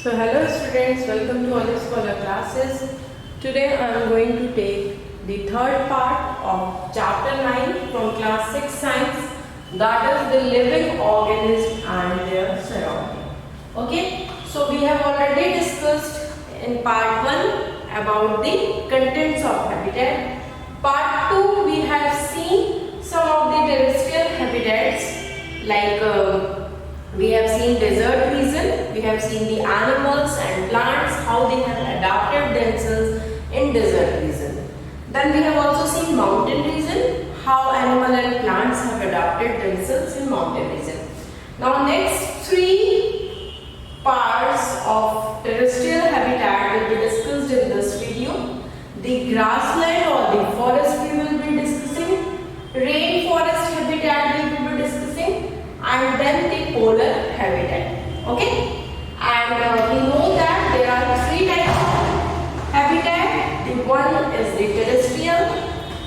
So hello students, welcome to all scholar classes. Today I am going to take the third part of chapter 9 from class 6 science, that is the living organism and their surrounding. Okay, so we have already discussed in part 1 about the contents of habitat. Part 2 we have seen some of the terrestrial habitats like we have seen desert region, we have seen the animals and plants, how they have adapted themselves in desert region. Then we have also seen mountain region, how animal and plants have adapted themselves in mountain region. Now next three parts of terrestrial habitat will be discussed in this video. The grassland or the forest we will be discussing, rainforest habitat we will be discussing, and then the polar habitat. Okay, and we know that there are three types of habitat. The one is the terrestrial,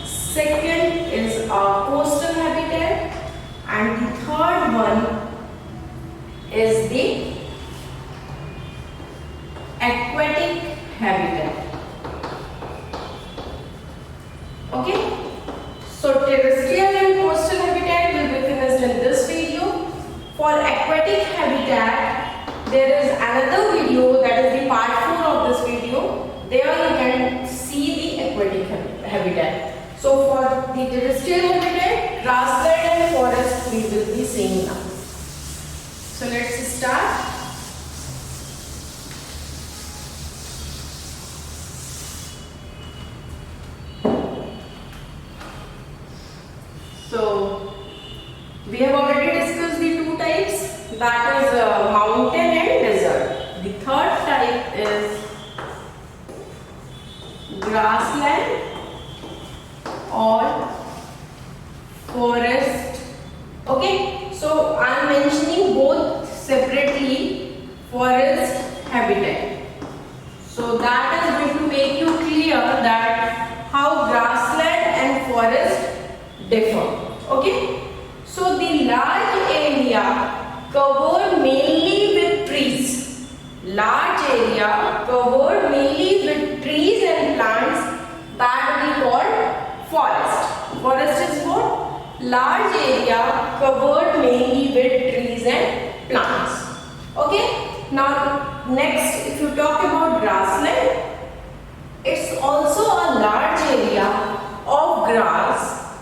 second is a coastal habitat, and the third one is the aquatic habitat. Okay, so terrestrial and coastal habitat will be finished in this video. For aquatic habitat, there is another video, that is the part 4 of this video. There you can see the aquatic habitat. So for the terrestrial habitat, grassland and forest we will be seeing now. So let's start. So we have already discussed the two types, that is mountain and desert. The third type is grassland or forest. Okay, so I am mentioning both separately, forest habitat. So that is going to make you clear that how grassland and forest differ. Okay, so the large area covered mainly with trees, and plants, that we call forest. Forest is what? Large area covered mainly with trees and plants. Okay, now next, if you talk about grassland, it's also a large area of grass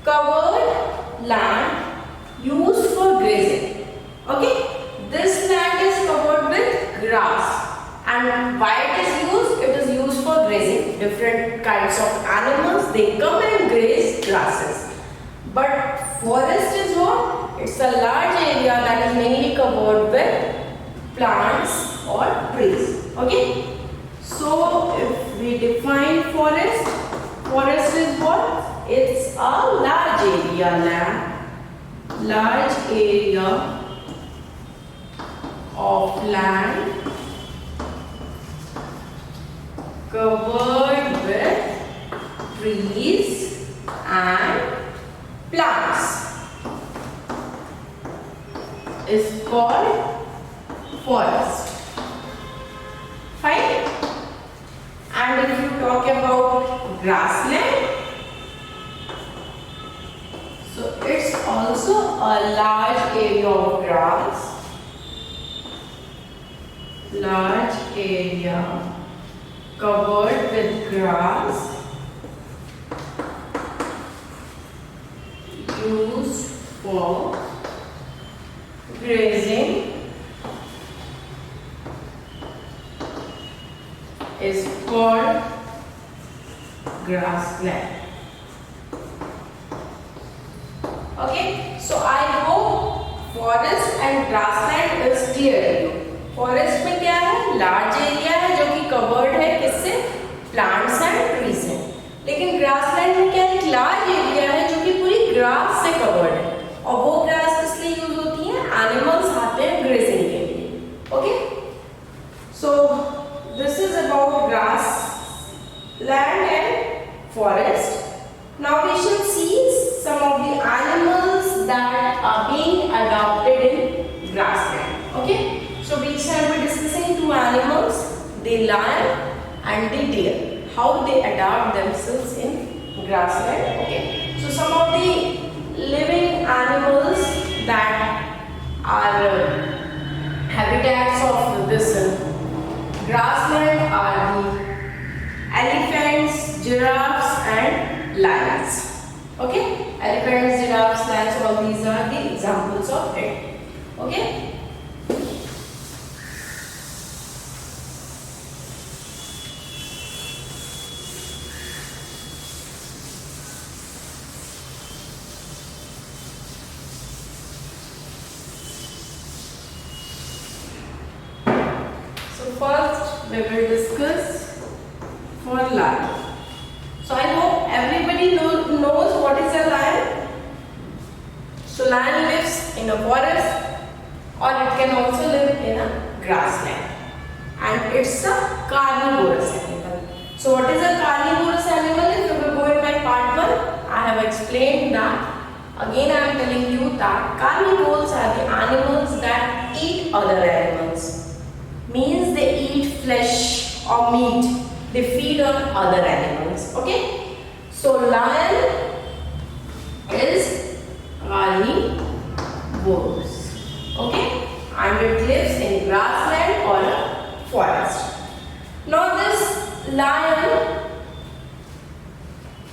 covered land used for grazing. Okay, this land is covered with grass, and why it is used? It is used for grazing. Different kinds of animals, they come and graze grasses. But forest is what? It's a large area that is mainly covered with plants or trees. Okay, so if we define forest, forest is what? It's a large area of land covered with trees and plants is called forest. Fine. And if you talk about grassland, so it's also a large area of grass, large area covered with grass used for grazing is called grassland. Okay, so I hope forest and grassland is clear to you. Forest में क्या है? Large area है जो कि covered है किससे? Plants and trees से. लेकिन ग्रासलैंड में क्या है? लार्ज एरिया है जो कि पूरी ग्रास से कवर्ड है, और वो ग्रास किस लिए यूज होती है? एनिमल्स आते हैं ग्रेजिंग के लिए. Okay, so this is about grassland and forest. Now we shall see some of the animals that are being adopted in grassland. Okay, so we shall be discussing two animals. the lion and the deer, how they adapt themselves in grassland. Okay, so some of the living animals that are habitats of this grassland are the elephants, giraffes and lions. Okay, elephants, giraffes, lions, all these are the examples of it. Okay. First, we will discuss for lion. So I hope everybody knows what is a lion. So lion lives in a forest, or it can also live in a grassland, and it's a carnivorous animal. So what is a carnivorous animal? If you will go in my part 1, I have explained that. Again I am telling you that carnivores are the animals that eat other animals. Means they eat flesh or meat. They feed on other animals. Okay. So lion is carnivorous. Okay. And it lives in grassland or a forest. Now this lion,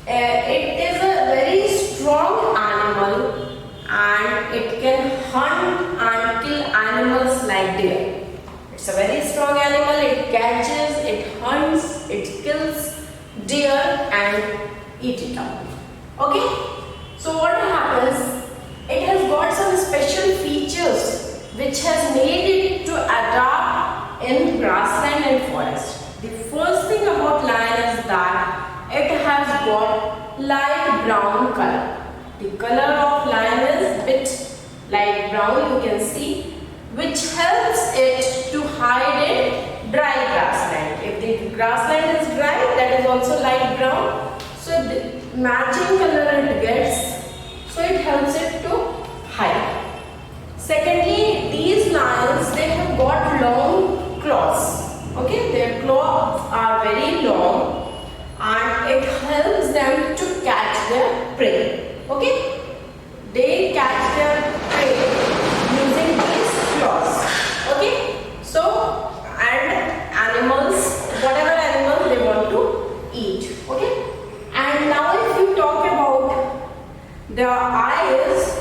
it is a very strong animal and it can hunt and kill animals like deer. It's a very strong animal. It catches, it hunts, it kills deer and eat it up. Okay. So what happens? It has got some special features which has made it to adapt in grassland and forest. The first thing about lion is that it has got light brown color. The color of lion is bit light brown, you can see, which helps it to hide in dry grassland. If the grassland is dry, that is also light brown. So the matching color it gets, so it helps it to hide. Secondly, these lions, they have got long claws. Okay, their claws are very long and it helps them to catch their prey. Okay, they catch their prey using these claws. Okay, so and animals, whatever animal they want to eat. Okay, and now if you talk about their eyes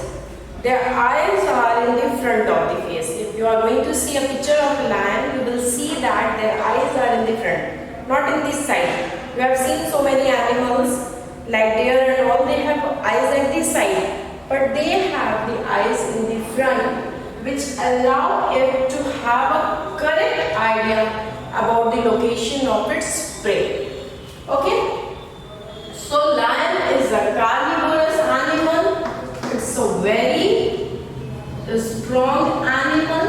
are in the front of the face. If you are going to see a picture of a lion, you will see that their eyes are in the front, not in the side. You have seen so many animals like deer and all, they have eyes at the side, but they have the eyes in the front, which allow it to have a correct idea about the location of its prey. Okay? So lion is a carnivorous animal. It's a very strong animal.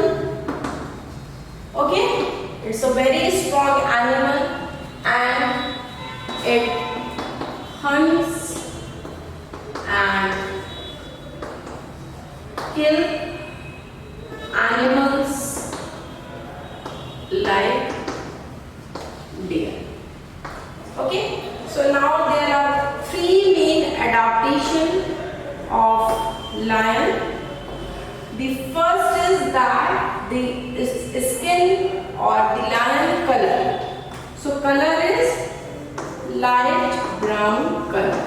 Okay? It's a very strong animal and it hunts and kills animals like deer. Okay, so now there are 3 main adaptations of lion. The first is that the skin or the lion color. So color is light brown color.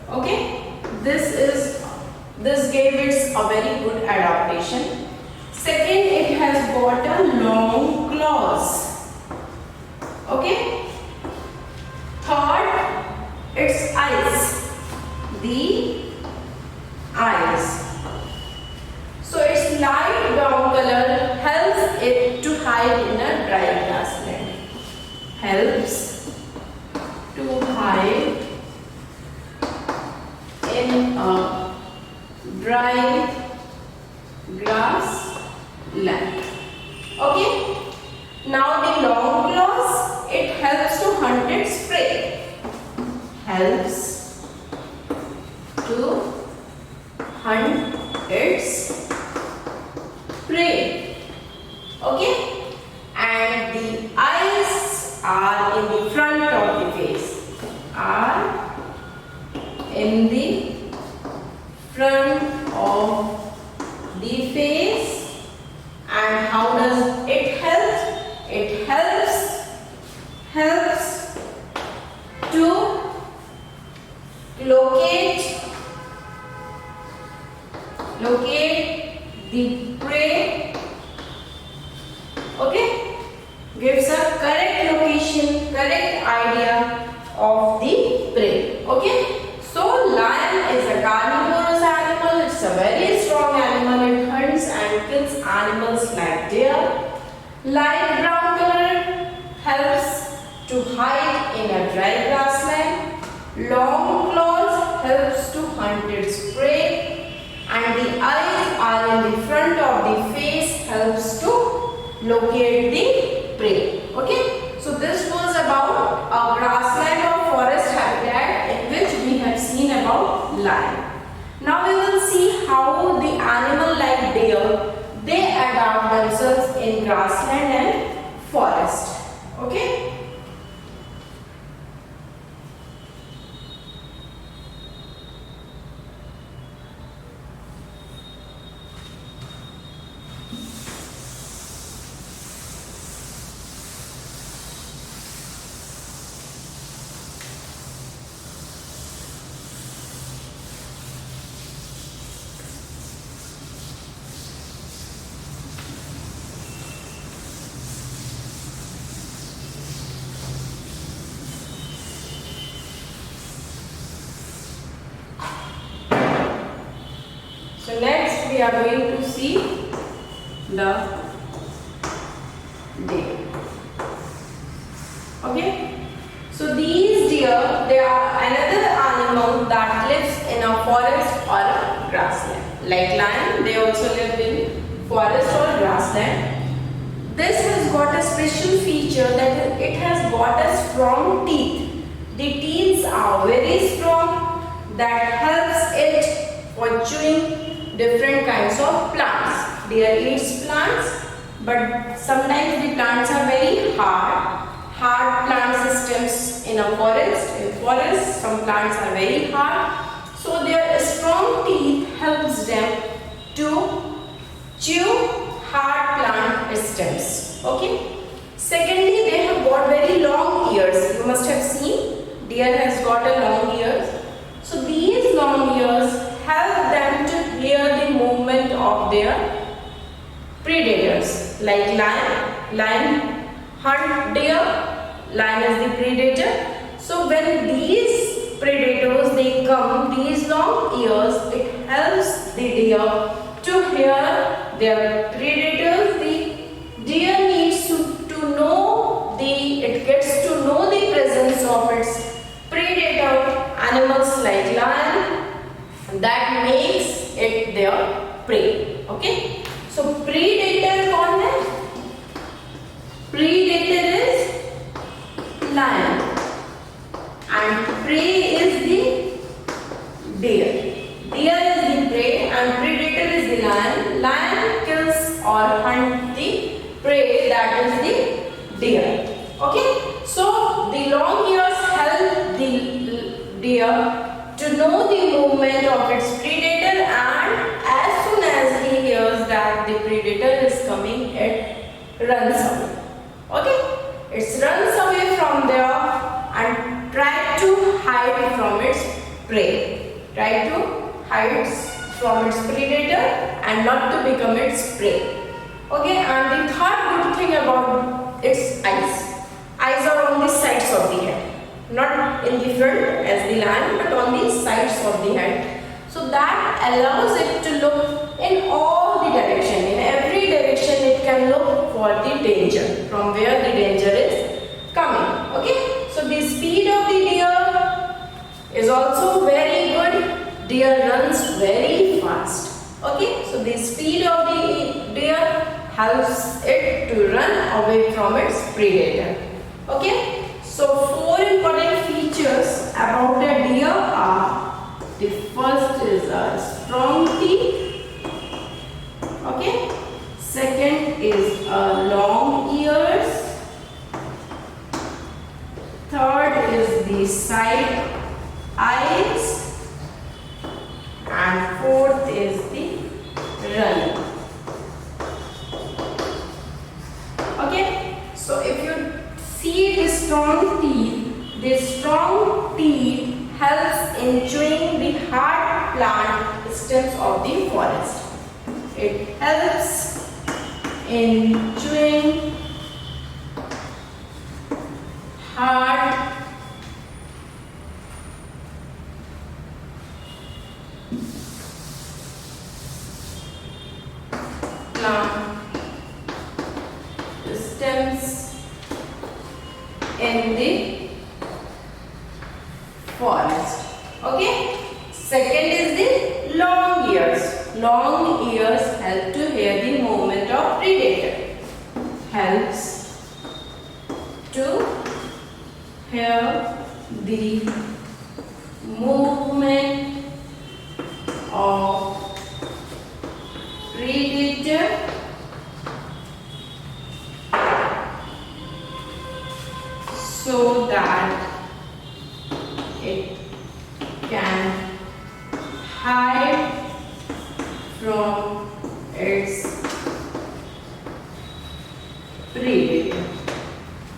Okay, this gave it a very good adaptation. Second, it has got a long claws. Okay. Third, its eyes. The eyes. So its light brown color helps it to hide in a dry grassland. Helps to hide in a dry grassland. Okay. Now the long claws, it helps to hunt its prey. Helps to hunt its prey. Okay, and the eyes are in the front of the face. Are in the front of the face. And how does it help? It helps to locate the prey. Okay, gives a correct location, correct idea of the prey. Okay, so lion is a carnivorous animal. It's a very strong animal. It hunts and kills animals like deer. Light brown color helps to hide in a dry grassland. Long claws helps to hunt its prey, and the eyes are in the front of the face helps to locate the prey. Okay, so this was about a grassland or forest habitat in which we have seen about lion. Now we will see how the animal like deer, they adapt themselves in grassland and forest. Okay. So next we are going to see the deer. Okay. So these deer, they are another animal that lives in a forest or a grassland. Like lion, they also live in forest or grassland. This has got a special feature that it has got a strong teeth. The teeth are very strong that helps it for chewing different kinds of plants. Deer eats plants, but sometimes the plants are very hard plant systems in a forest. In forest, some plants are very hard, so their strong teeth helps them to chew hard plant stems. Okay. Secondly, they have got very long ears. You must have seen deer has got a long ears. So these long ears help them to hear the movement of their predators. Like lion hunt deer, lion is the predator. So when these predators they come, these long ears, it helps the deer to hear their predators. The deer needs to know it gets to know the presence of its predator animals like lion. That makes it their prey. Okay. So predator कौन है? Predator is lion and prey is the deer. Deer is the prey and predator is the lion. Lion kills or hunt the prey, that is the deer. Okay. So the long ears help the deer to know the movement of its predator, and as soon as he hears that the predator is coming, it runs away. Okay, it runs away from there and try to hide from its prey. Try to hide from its predator and not to become its prey. Okay, and the third good thing about its eyes. Eyes are on the sides of the head. Not in the front as the lion, but on the sides of the head. So that allows it to look in all the direction. In every direction it can look for the danger, from where the danger is coming. Okay. So the speed of the deer is also very good. Deer runs very fast. Okay. So the speed of the deer helps it to run away from its predator. Okay. So four important features about a deer are: the first is a strong teeth. Okay. Second, is long ears. Third is the side eyes. And fourth is the running. Okay, so if you see the strong teeth helps in chewing the hard plant stems of the forest. It helps in chewing hard plant stems in the forest. Okay. Second is the long ears. Long ears help to hear the movement of predator. Helps to hear the movement of predator so that it can hide from its predator.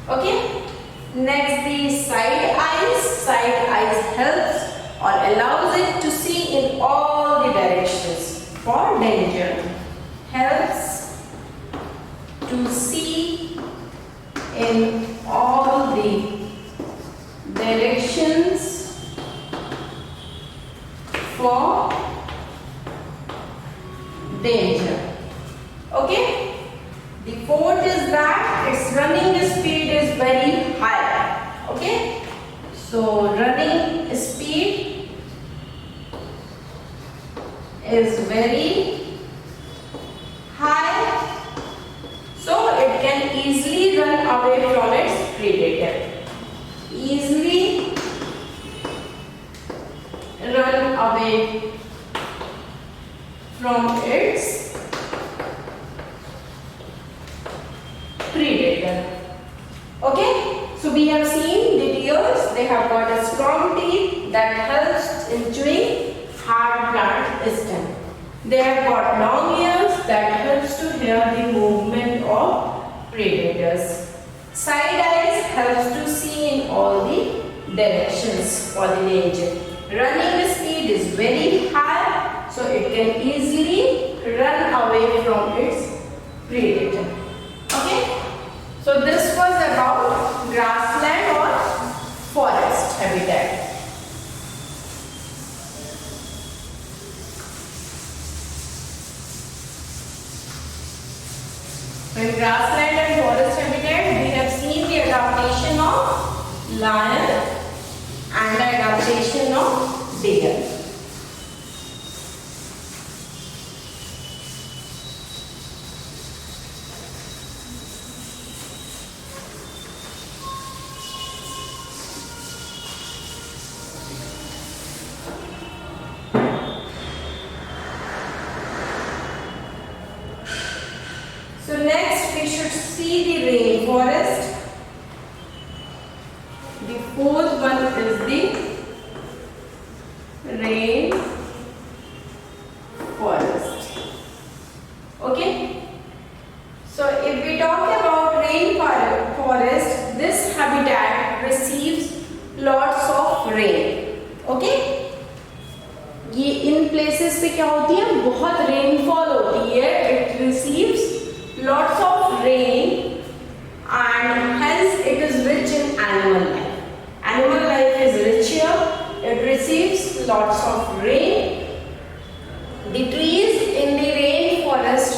Okay. Next, the side eyes. Side eyes helps or allows it to see in all the directions for danger. Helps to see in all the directions for danger. Okay. The fourth is that its running speed is very high. Okay. So running speed is very high. So it can easily run away from its predator. Easily run away from its predator. Okay, so we have seen the deers, they have got a strong teeth that helps in chewing hard plant stem. They have got long ears that helps to hear the movement of predators. Side eyes helps to see in all the directions for the danger. Running speed is very high, so it can easily run away from its predator. Okay, so this was about grassland or forest habitat. In grassland and forest habitat, we have seen the adaptation of lion and the adaptation of deer. So next we should see the rainforest. The fourth one is the rainforest. Okay. So if we talk about rainforest, this habitat receives lots of rain. Okay. ये इन places पे क्या होती है, बहुत rainfall होती है. It receives lots of rain and hence it is rich in animal life. Animal life is rich here. It receives lots of rain. The trees in the rainforest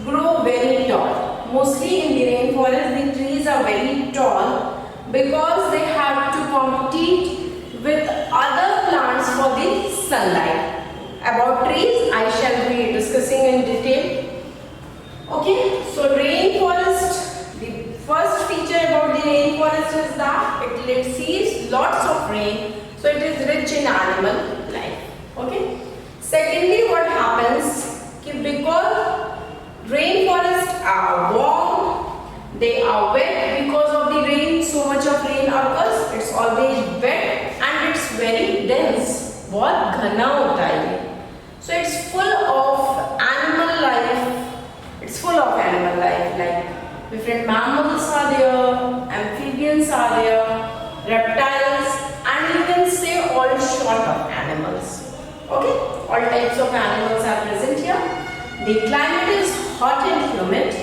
grow very tall. Mostly in the rainforest the trees are very tall because they have to compete with other plants for the sunlight. About trees I shall be discussing in detail. Okay, so rainforest, the first feature about the rainforest is that it receives lots of rain, so it is rich in animal life. Okay. Secondly, what happens, because Rainforests are warm, they are wet because of the rain, so much of rain occurs, it's always wet and it's very dense. बहुत घना होता है ये. So it's full of animal life. It's full of animal life, like different mammals are there, amphibians are there, reptiles, and you can say all sort of animals. Okay, all types of animals are present here. The climate is hot and humid,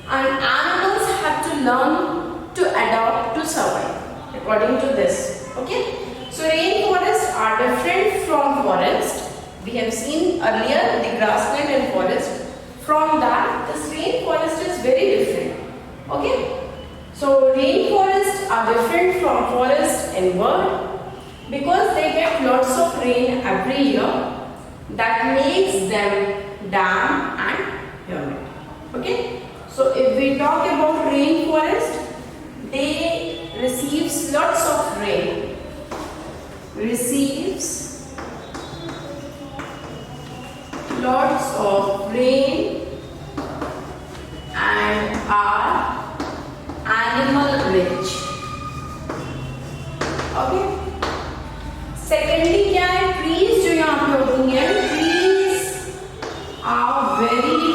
and animals have to learn to adapt to survive according to this. Okay, so rainforests are different from forest. We have seen earlier the grassland and forest. From that, this rainforest is very different. Okay, so rainforests are different from forest in world because they get lots of rain every year. That makes them damp and humid. Okay, so if we talk about rainforest, they receives lots of rain. Receives lots of rain and are animal rich. Okay. Secondly, क्या है? Trees जो यहाँ पे होती हैं, trees are very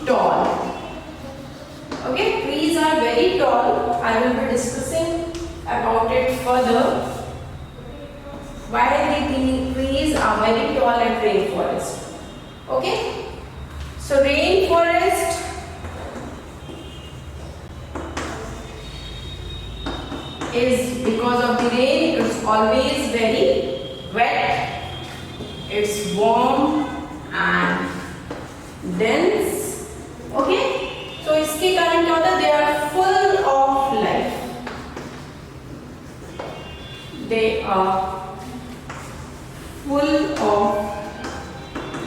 tall. Okay, trees are very tall. I will be discussing about it further. Why the trees are very tall at rainforest? Okay, so rainforest is because of the rain. It's always very wet. It's warm and dense. Okay, so इसके कारण क्या होता है? They are full of life. They are full of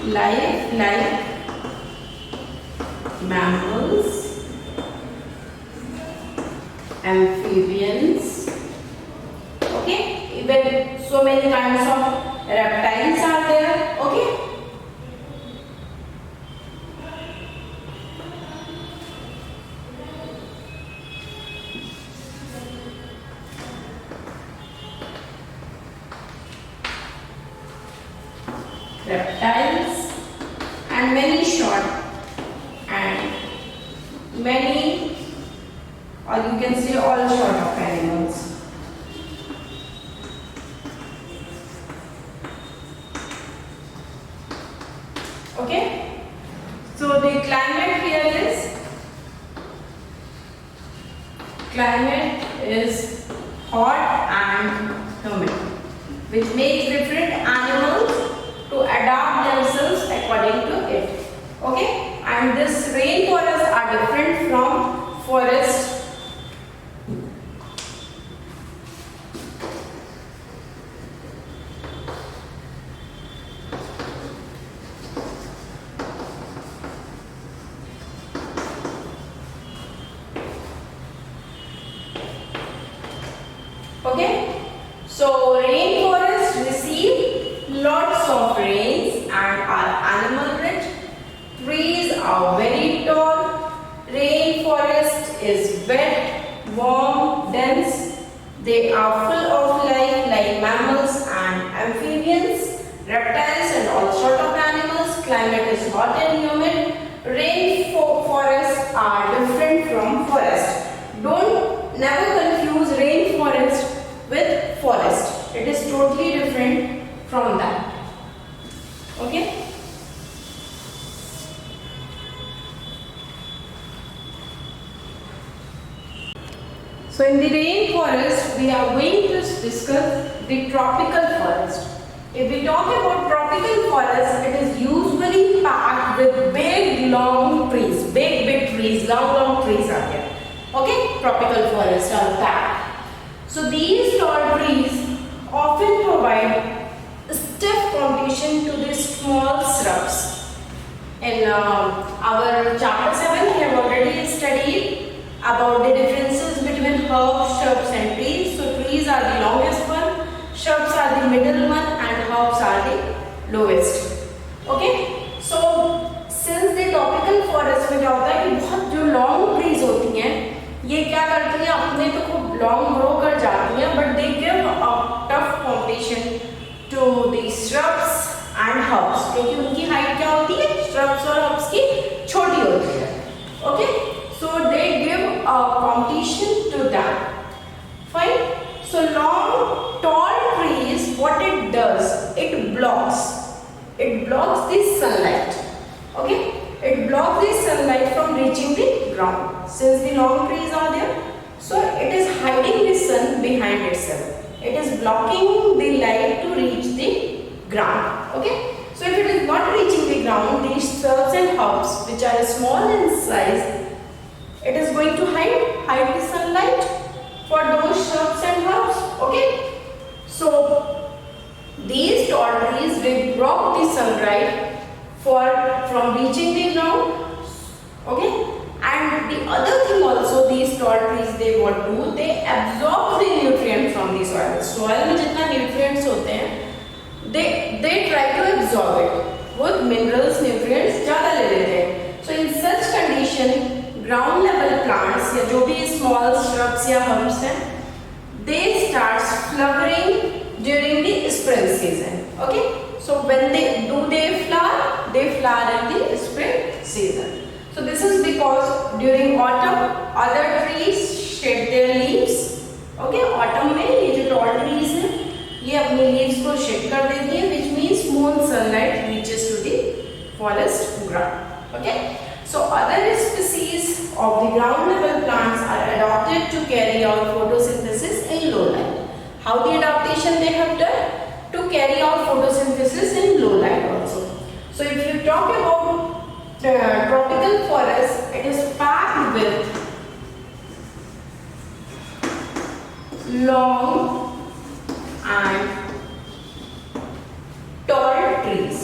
life, like mammals, amphibians. Okay, even so many kinds of reptiles are there. Okay. Reptiles and many short and many, or you can say all sort of animals. Okay, so the climate here is hot and humid, which makes different animals to adapt themselves according to it. Okay, and this rainforests are different from forest. Okay, so rainforests receive lots of rains and are animal rich. Trees are very tall. Rainforest is wet, warm, dense. They are full of life like mammals and amphibians, reptiles and all sort of animals. Climate is hot and humid. Rainforests are different from forest. Never confuse rainforest with forest. It is totally different from that. Okay. So in the rainforest, we are going to discuss the tropical forest. If we talk about tropical forest, it is usually packed with big long trees. Big trees, long trees are there. Okay, tropical forests are packed. So these tall trees often provide stiff competition to the small shrubs. In our chapter 7, we have already studied about the differences between herbs, shrubs and trees. So trees are the longest one, shrubs are the middle one and herbs are the lowest. Okay, so since the tropical forest, we क्या होता है कि बहुत जो long trees होती हैं ये क्या करती हैं, अपने तो खूब लॉन्ग ग्रो कर जाती हैं, but they give a tough competition to the shrubs and herbs, क्योंकि उनकी हाइट क्या होती है, श्रब्स और हर्ब्स की छोटी होती है. Okay, so they give a competition to that. Fine. So long tall trees, what it does, it blocks the sunlight. Okay, it blocks the sunlight from reaching the ground. Since the long trees are there, so it is hiding the sun behind itself. It is blocking the light to reach the ground. Okay, so if it is not reaching the ground, these shrubs and herbs which are small in size, it is going to hide the sunlight for those shrubs and herbs. Okay, so these tall trees will block the sunlight from reaching the ground. Okay, and the other thing also, these tall trees, they what do, they absorb the nutrient from the soil. Soil में जितना nutrients होते हैं, they try to absorb it. वो minerals, nutrients ज़्यादा ले लेते हैं. So in such condition, ground level plants या जो भी small shrubs या herbs हैं, they start flowering during the spring season. Okay, so when they flower, they flower in the spring season. So this is because during autumn other trees shed their leaves. Okay, autumn में ये जो tall trees हैं ये अपनी leaves को shed कर देती हैं, which means more sunlight reaches to the forest ground. Okay, so other species of the ground level plants are adapted to carry out photosynthesis in low light. How the adaptation they have done? To carry out photosynthesis in low light also. So if you talk about tropical forest, it is packed with long and tall trees.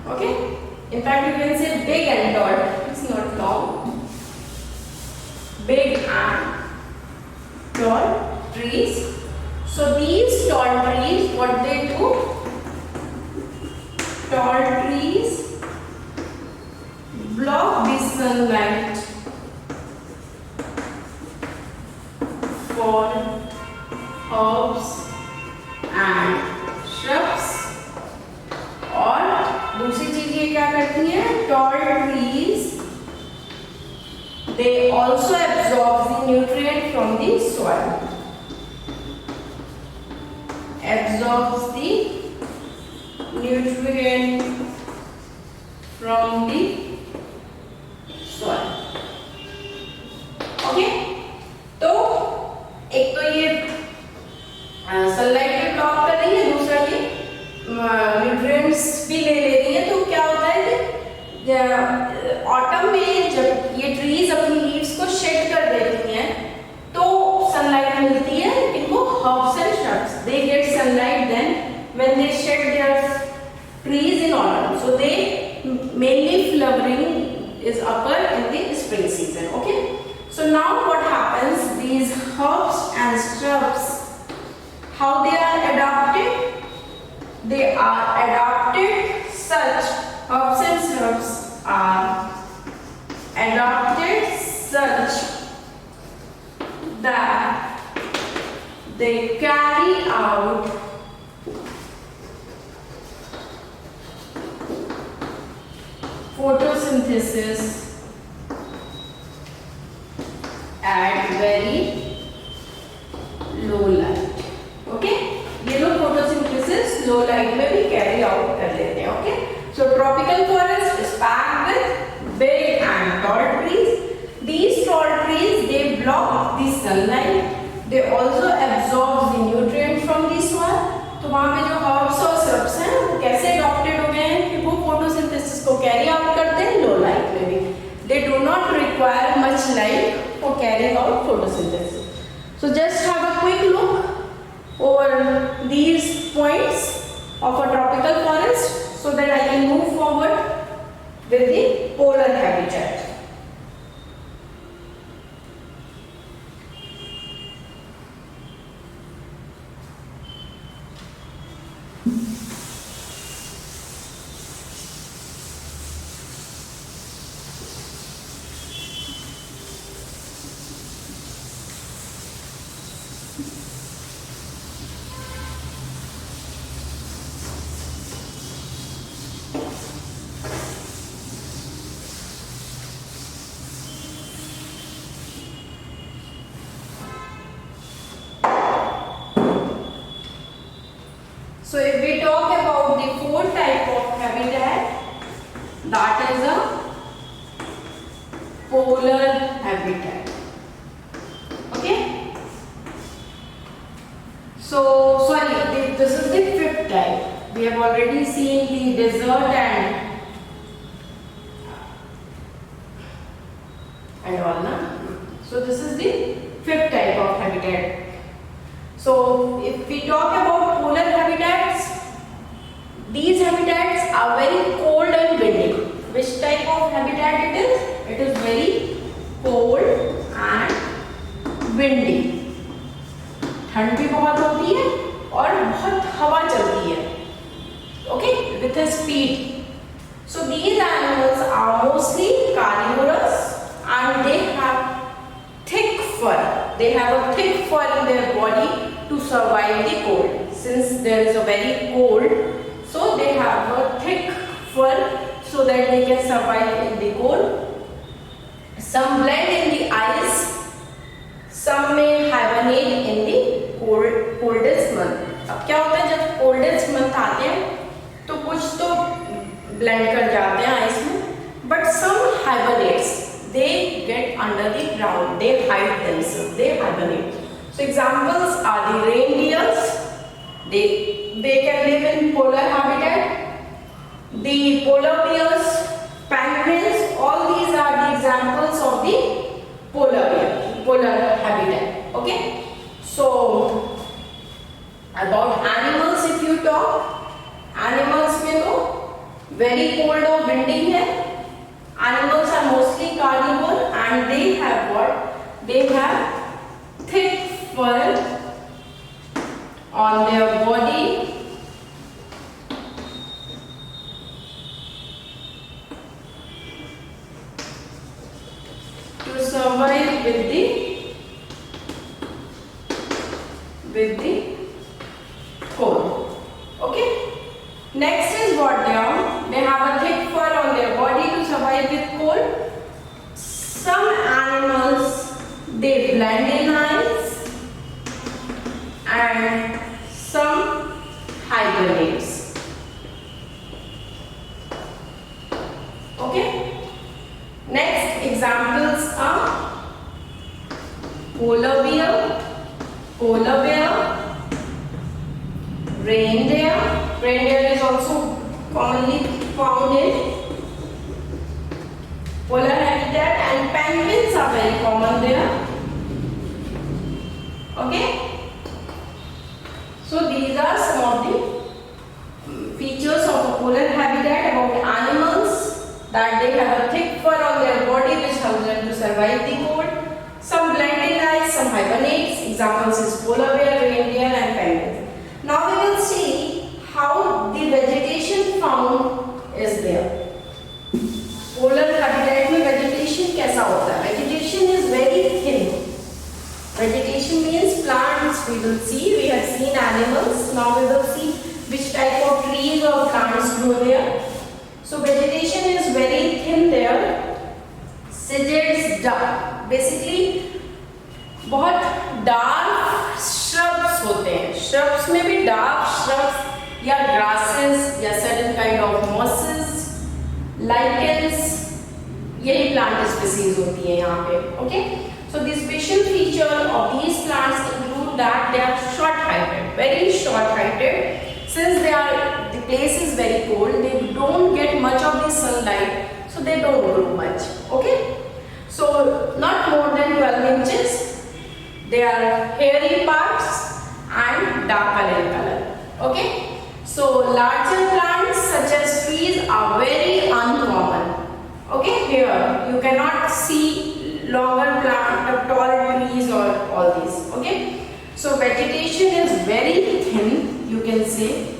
Okay, in fact you can say big and tall. It's not long. Big and tall trees. So these tall trees, what they do? Tall trees block the sunlight for herbs and shrubs. और दूसरी चीज ये क्या करती हैं? Tall trees, they also absorb the nutrient from the soil. Absorbs the nutrient from the soil. Okay, तो एक तो ये सनलाइट को ब्लॉक कर रही है, दूसरा ये न्यूट्रिएंट्स भी ले रही है. तो क्या होता है कि ऑटम में जब ये ट्रीज अपनी लीव्स को शेड कर देती हैं तो सनलाइट मिलती है इनको herbs and shrubs. They get sunlight then when they shed their trees in autumn. So they mainly flowering is occur in the spring season. Okay, so now what happens, these herbs and shrubs, how they are adapted? They are adapted such, herbs and shrubs are adapted such that they carry out photosynthesis at very low light. Okay, ये लोग photosynthesis low light में भी carry out कर लेते हैं. Okay, so tropical forest is packed with big and tall trees. These tall trees, they block the sunlight. They also absorb the nutrient from the soil. तो वहाँ पे जो herbs और shrubs हैं वो कैसे adopted हो गए हैं कि वो photosynthesis को carry out करते हैं low light में भी. They do not require much light for carrying out photosynthesis. So just have a quick look over these points of a tropical forest so that I can move forward with the polar habitat. that is a polar habitat. Okay. So sorry, this is the fifth type. We have already seen the desert and all, na? So this is the fifth type of habitat. So if we talk about polar habitats, these habitats are very cold and windy. Which type of habitat it is? It is very cold and windy. ठंड भी बहुत होती है और बहुत हवा चलती है. Okay, with a speed. So these animals are mostly carnivorous and they have thick fur. They have a thick fur in their body to survive the cold. Since there is a very cold, so they have a thick fur so that they can survive in the cold. Some blend in the ice. Some may hibernate in the coldest month. अब क्या होता है जब coldest month आते हैं तो कुछ तो blend कर जाते हैं ice में, but some hibernates. They get under the ground. They hide themselves. They hibernate. So examples are the reindeers. They can live in polar habitat. The polar bears, penguins. All these are the examples of the polar habitat. Okay. So about animals, if you talk, animals में तो very cold और windy है. Animals are mostly carnivore and they have what? They have thick fur on their body to survive with the cold. Okay. Next is what they are. They have a thick fur on their body to survive with cold. Some animals, they blend in ice and some hibernates. Okay. Next examples are polar bear, reindeer. Reindeer is also commonly found in polar habitat and penguins are very common there. Okay. So these are some of the features of a polar habitat about animals, that they have a thick fur on their body which helps them to survive the cold. Some blend in ice, some hibernates. Examples is polar bear, reindeer and penguins. Now we will see how the vegetation found is there. Polar habitat में vegetation कैसा होता है? Vegetation is very thin. Vegetation means plants. We will see. We have seen animals. Now we will see which type of trees or plants grow there. So vegetation is very thin there. Sciures, dark. Basically बहुत dark shrubs होते हैं. Shrubs में भी dark shrubs या grasses या certain kind of mosses, lichens, यही plant species होती है यहाँ पे. Okay. So the special feature of these plants include that they are short-heighted, very short-heighted. Since the place is very cold, they don't get much of the sunlight, so they don't grow much. Okay. So not more than 12 inches. They are hairy parts and darker in color. Okay. So larger plants such as trees are very uncommon. Okay. Here you cannot see longer plant, tall trees or all these. Okay. So vegetation is very thin, you can say.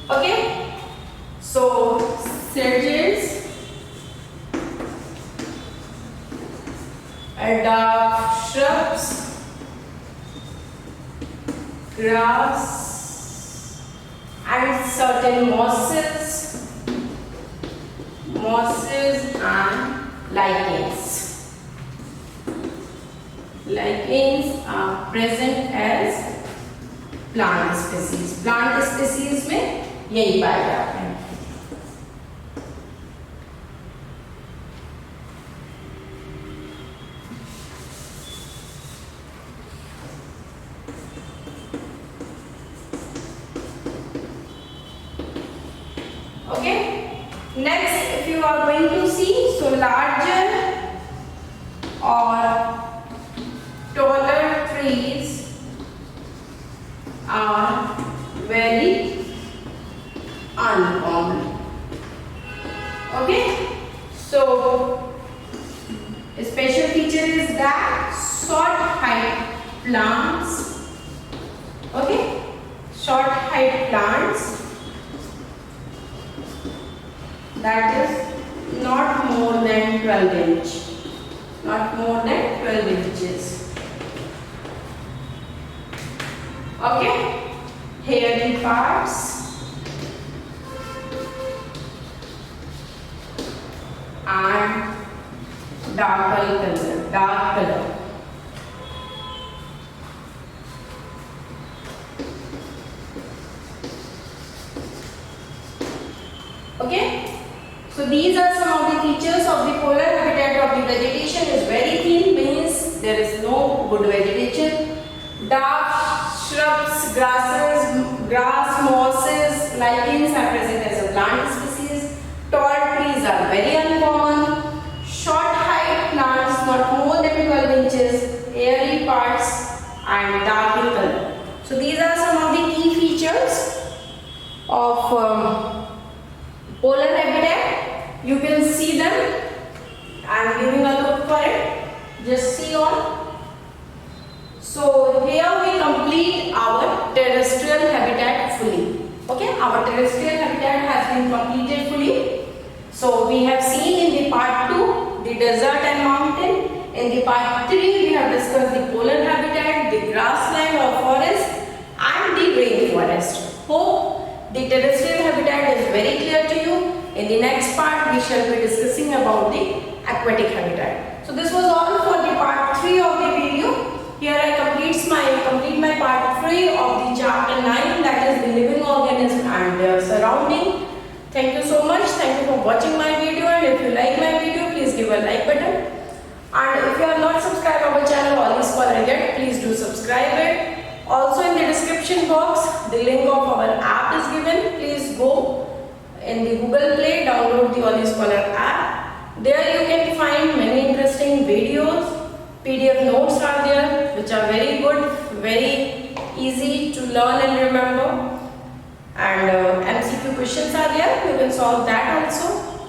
Okay. So sedges, dark shrubs, grass and certain mosses and lichens are present as plant species में यही पाए जाते हैं। Okay, next if you are going to see, so larger or taller trees are very uncommon. Okay, so a special feature is that short height plants, okay, short height plants that is not more than 12 inch, not more than 12 inches. Okay, hairy parts and dark color. Okay, so these are some of the features of the polar habitat of the vegetation. Is very thin, means there is no good vegetation. Dark shrubs, grasses, grass, mosses, lichens are present as a plant species. Tall trees are very uncommon. Short height plants not more than 12 inches, hairy parts and dark in color. So these are some of the key features of polar habitat. You can see them. I am giving a look for it. Just see on. So here we complete our terrestrial habitat fully. Okay, our terrestrial habitat has been completed fully. So we have seen in the part 2 the desert and mountain. In the part 3 we have discussed the polar habitat, the grassland or forest and the rainforest. Hope the terrestrial habitat is very clear to you. In the next part we shall be discussing about the aquatic habitat. So this was all for the part 3 of the video. Here I complete my part 3 of the chapter 9, that is the living organism and their surrounding. Thank you so much. Thank you for watching my video, and if you like my video, please give a like button. And if you are not subscribed our channel Oli Scholar yet, please do subscribe it. Also in the description box, the link of our app is given. Please go in the Google Play, download the Oli Scholar app. There you can find many interesting videos. PDF notes are there, which are very good, very easy to learn and remember. And MCQ questions are there. You can solve that also.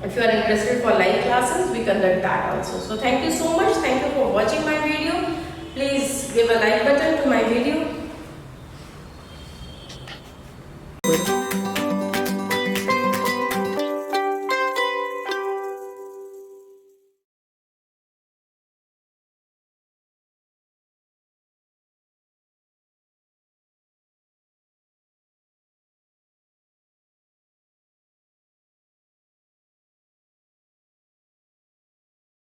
If you are interested for live classes, we conduct that also. So thank you so much. Thank you for watching my video. Please give a like button to my video.